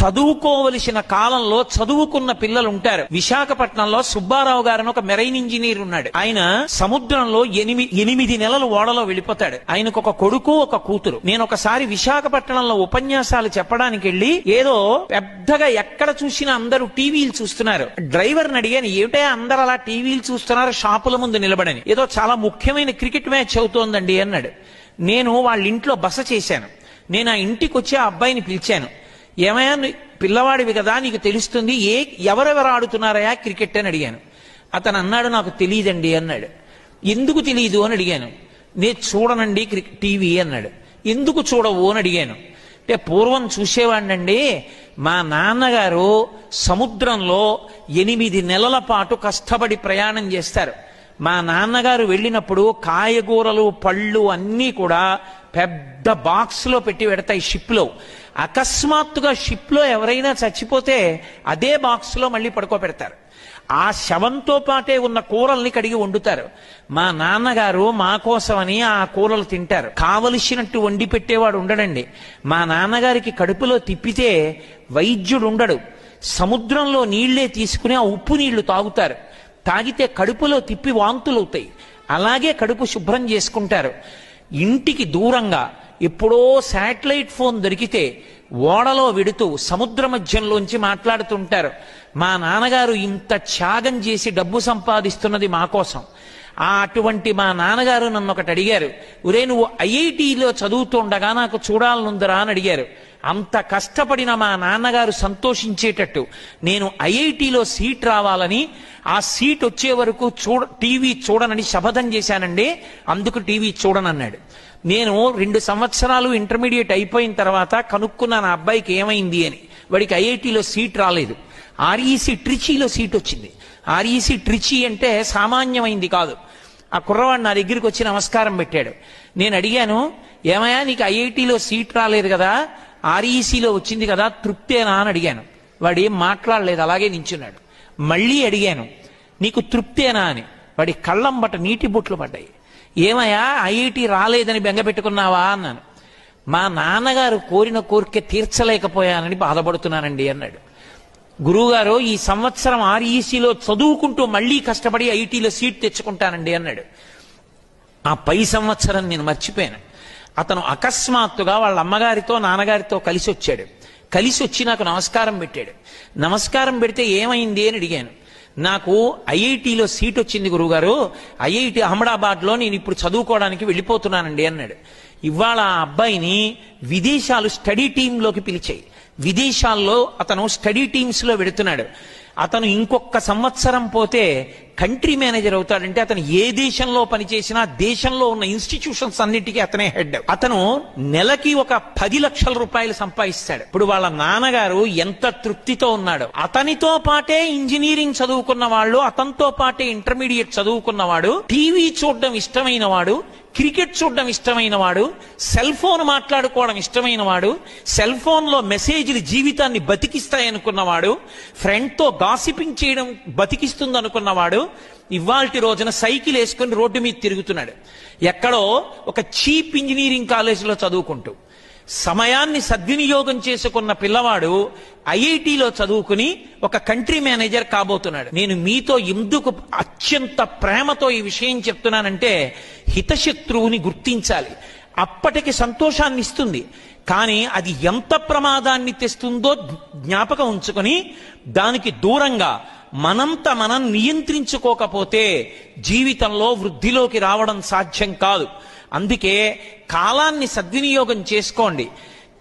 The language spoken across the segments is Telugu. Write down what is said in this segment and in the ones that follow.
చదువుకోవలసిన కాలంలో చదువుకున్న పిల్లలు ఉంటారు. విశాఖపట్నంలో సుబ్బారావు గారు ఒక మెరైన్ ఇంజనీర్ ఉన్నాడు. ఆయన సముద్రంలో 8 నెలలు ఓడలో వెళ్ళిపోతాడు. ఆయనకు ఒక కొడుకు, ఒక కూతురు. నేను ఒకసారి విశాఖపట్నంలో ఉపన్యాసాలు చెప్పడానికి వెళ్ళి ఏదో పెద్దగా ఎక్కడ చూసినా అందరూ టీవీలు చూస్తున్నారు. డ్రైవర్ని అడిగాను, ఏమిటా అందరూ అలా టీవీలు చూస్తున్నారు షాపుల ముందు నిలబడని. ఏదో చాలా ముఖ్యమైన క్రికెట్ మ్యాచ్ అవుతోందండి అన్నాడు. నేను వాళ్ళ ఇంట్లో బస చేశాను. నేను ఆ ఇంటికి వచ్చి ఆ అబ్బాయిని పిలిచాను. ఏమయ్యా, పిల్లవాడివి కదా, నీకు తెలుస్తుంది, ఎవరెవరు ఆడుతున్నారయా క్రికెట్ అని అడిగాను. అతను అన్నాడు, నాకు తెలియదండి అన్నాడు. ఎందుకు తెలియదు అని అడిగాను. నేను చూడనండి టీవీ అన్నాడు. ఎందుకు చూడవు అని అడిగాను. అంటే పూర్వం చూసేవాడినండి, మా నాన్నగారు సముద్రంలో 8 నెలల పాటు కష్టపడి ప్రయాణం చేస్తారు. మా నాన్నగారు వెళ్ళినప్పుడు కాయగూరలు, పళ్ళు అన్నీ కూడా పెద్ద బాక్స్ లో పెట్టి పెడతాయి షిప్ లో. అకస్మాత్తుగా షిప్ లో ఎవరైనా చచ్చిపోతే అదే బాక్స్ లో మళ్ళీ పడుకోబెడతారు. ఆ శవంతో పాటే ఉన్న కూరల్ని కడిగి వండుతారు. మా నాన్నగారు మా కోసమని ఆ కూరలు తింటారు. కావలసినట్టు వండి పెట్టేవాడు ఉండడండి. మా నాన్నగారికి కడుపులో తిప్పితే వైద్యుడు ఉండడు. సముద్రంలో నీళ్లే తీసుకుని ఆ ఉప్పు నీళ్లు తాగుతారు. తాగితే కడుపులో తిప్పి వాంతులవుతాయి. అలాగే కడుపు శుభ్రం చేసుకుంటారు. ఇంటికి దూరంగా ఎప్పుడో శాటిలైట్ ఫోన్ దొరికితే ఓడలో వెడుతూ సముద్ర మధ్యంలోంచి మాట్లాడుతుంటారు. మా నాన్నగారు ఇంత త్యాగం చేసి డబ్బు సంపాదిస్తున్నది మా కోసం. అటువంటి మా నాన్నగారు నన్ను ఒకటి అడిగారు, ఒరే నువ్వు ఐఐటిలో చదువుతుండగా నాకు చూడాలనుందరా అని అడిగారు. అంత కష్టపడిన మా నాన్నగారు సంతోషించేటట్టు నేను ఐఐటిలో సీట్ రావాలని, ఆ సీట్ వచ్చే వరకు టీవీ చూడనని శపథం చేశానండి, అందుకు టీవీ చూడనన్నాడు. నేను 2 సంవత్సరాలు ఇంటర్మీడియట్ అయిపోయిన తర్వాత కనుక్కున్నా నా అబ్బాయికి ఏమైంది అని. వాడికి ఐఐటిలో సీట్ రాలేదు. ఆర్ఈసి ట్రిచీలో సీట్ వచ్చింది. ఆర్ఈసి ట్రిచీ అంటే సామాన్యమైంది కాదు. ఆ కుర్రవాడు నా దగ్గరికి వచ్చి నమస్కారం పెట్టాడు. నేను అడిగాను, ఏమయ్యా నీకు ఐఐటిలో సీట్ రాలేదు కదా, ఆర్ఈసీలో వచ్చింది కదా, తృప్తేనా అని అడిగాను. వాడు ఏం మాట్లాడలేదు, అలాగే నించున్నాడు. మళ్ళీ అడిగాను, నీకు తృప్తేనా అని. వాడి కళ్ళంబట నీటి బొట్లు పడ్డాయి. ఏమయ్యా ఐఐటి రాలేదని బెంగపెట్టుకున్నావా అన్నాను. మా నాన్నగారు కోరిన కోరిక తీర్చలేకపోయానని బాధపడుతున్నానండి అన్నాడు. గురువుగారు ఈ సంవత్సరం ఆర్ఈసీలో చదువుకుంటూ మళ్ళీ కష్టపడి ఐఐటీలో సీట్ తెచ్చుకుంటానండి అన్నాడు. ఆ పై సంవత్సరం నేను మర్చిపోయాను. అతను అకస్మాత్తుగా వాళ్ళ అమ్మగారితో నాన్నగారితో కలిసి వచ్చాడు. కలిసి వచ్చి నాకు నమస్కారం పెట్టాడు. నమస్కారం పెడితే ఏమైంది అని అడిగాను. నాకు ఐఐటిలో సీట్ వచ్చింది గురువుగారు, ఐఐటి అహ్మదాబాద్లో నేను ఇప్పుడు చదువుకోవడానికి వెళ్ళిపోతున్నానండి అన్నాడు. ఇవాళ ఆ అబ్బాయిని విదేశాలు స్టడీ టీంలోకి పిలిచాయి. విదేశాల్లో అతను స్టడీ టీమ్స్ లో వెడుతున్నాడు. అతను ఇంకొక సంవత్సరం పోతే కంట్రీ మేనేజర్ అవుతాడంటే అతను ఏ దేశంలో పనిచేసినా దేశంలో ఉన్న ఇన్స్టిట్యూషన్స్ అన్నిటికీ అతనే హెడ్. అతను నెలకి ఒక 10 లక్షల రూపాయలు సంపాదిస్తాడు. ఇప్పుడు వాళ్ళ నాన్నగారు ఎంత తృప్తితో ఉన్నాడు. అతనితో పాటే ఇంజనీరింగ్ చదువుకున్న వాళ్ళు, అతనితో పాటే ఇంటర్మీడియట్ చదువుకున్నవాడు, టీవీ చూడడం ఇష్టమైన వాడు, క్రికెట్ చూడడం ఇష్టమైన వాడు, సెల్ ఫోన్ మాట్లాడుకోవడం ఇష్టమైన వాడు, సెల్ ఫోన్ లో మెసేజ్లు జీవితాన్ని బతికిస్తాయనుకున్నవాడు, ఫ్రెండ్ తో గాసిపింగ్ చేయడం బతికిస్తుంది అనుకున్నవాడు, ఇవాల్టి రోజున సైకిల్ వేసుకుని రోడ్డు మీద తిరుగుతున్నాడు. ఎక్కడో ఒక చీప్ ఇంజనీరింగ్ కాలేజీలో చదువుకుంటూ. సమయాన్ని సద్వినియోగం చేసుకున్న పిల్లవాడు ఐఐటిలో చదువుకుని ఒక కంట్రీ మేనేజర్ కాబోతున్నాడు. నేను మీతో ఎందుకు అత్యంత ప్రేమతో ఈ విషయం చెప్తున్నానంటే, హితశత్రువుని గుర్తించాలి. అప్పటికి సంతోషాన్ని ఇస్తుంది, కానీ అది ఎంత ప్రమాదాన్ని తెస్తుందో జ్ఞాపకం ఉంచుకొని దానికి దూరంగా మనంత మనం నియంత్రించుకోకపోతే జీవితంలో వృద్ధిలోకి రావడం సాధ్యం కాదు. అందుకే కాలాన్ని సద్వినియోగం చేసుకోండి.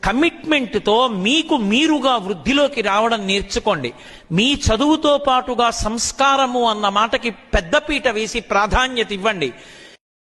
కమిట్మెంట్తో మీకు మీరుగా వృద్ధిలోకి రావడం నేర్చుకోండి. మీ చదువుతో పాటుగా సంస్కారము అన్న మాటకి పెద్దపీట వేసి ప్రాధాన్యత ఇవ్వండి.